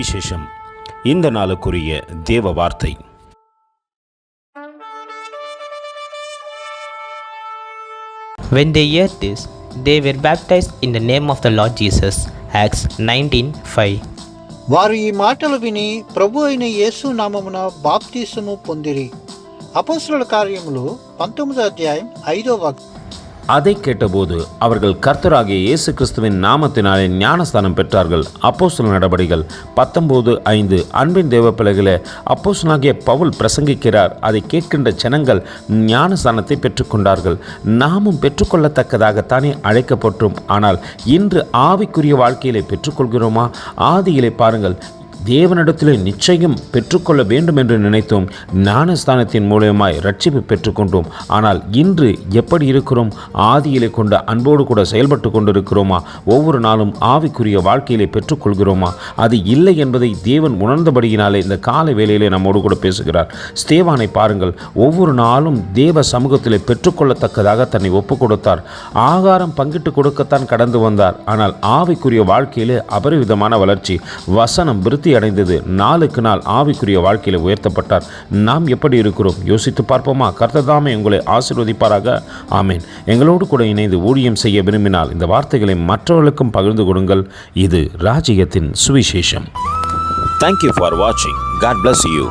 சுவிசேஷம். இந்த நாளுக்குரிய தேவ வார்த்தை. When they heard this, they were baptized in the name of the Lord Jesus. Acts 19:5. వారు ఈ మాటలు విని ప్రభు అయిన యేసు నామమున బాప్తిసము పొందిరి. అపోస్తలుల కార్యములు 19వ అధ్యాయం 5వ వాక్యం. அதை கேட்டபோது அவர்கள் கர்த்தராகிய இயேசு கிறிஸ்துவின் நாமத்தினாலே ஞானஸ்தானம் பெற்றார்கள். அப்போஸ்தலர் நடபடிகள் 19:5. அன்பின் தேவ பிள்ளைகளே, அப்போஸ்தலனாகிய பவுல் பிரசங்கிக்கிறார். அதை கேட்கின்ற ஜனங்கள் ஞானஸ்தானத்தை பெற்றுக்கொண்டார்கள். நாமும் பெற்றுக்கொள்ளத்தக்கதாகத்தானே அழைக்கப்பட்டோம். ஆனால் இன்று ஆவிக்குரிய வாழ்க்கையிலே பெற்றுக்கொள்கிறோமா? ஆதியிலே பாருங்கள், தேவனிடத்திலே நிச்சயம் பெற்றுக்கொள்ள வேண்டும் என்று நினைத்தோம். ஞானஸ்தானத்தின் மூலமாய் ரட்சிப்பு பெற்றுக்கொண்டோம். ஆனால் இன்று எப்படி இருக்கிறோம்? ஆதியிலே கொண்ட அன்போடு கூட செயல்பட்டு கொண்டிருக்கிறோமா? ஒவ்வொரு நாளும் ஆவிக்குரிய வாழ்க்கையிலே பெற்றுக்கொள்கிறோமா? அது இல்லை என்பதை தேவன் உணர்ந்தபடியினாலே இந்த கால வேளையிலே நம்மோடு கூட பேசுகிறார். ஸ்தேவானை பாருங்கள், ஒவ்வொரு நாளும் தேவ சமூகத்திலே பெற்றுக்கொள்ளத்தக்கதாக தன்னை ஒப்பு கொடுத்தார். ஆகாரம் பங்கிட்டு கொடுக்கத்தான் கடந்து வந்தார். ஆனால் ஆவிக்குரிய வாழ்க்கையிலே அபரிவிதமான வளர்ச்சி, வசனம் விருத்தி அடைந்தது. நாளுக்கு நாள் ஆவிக்குரிய வாழ்க்கையில உயர்த்தப்பட்டார். நாம் எப்படி இருக்கிறோம்? யோசித்து பார்ப்போமா? கர்த்தர் தாமே உங்களை ஆசீர்வதிப்பாராக. ஆமேன். எங்களோடு கூட இணைந்து ஊழியம் செய்ய விரும்பினால் இந்த வார்த்தைகளை மற்றவர்களுக்கும் பகிர்ந்து கொடுங்கள். இது ராஜ்யத்தின் சுவிசேஷம். Thank you for watching. God bless you.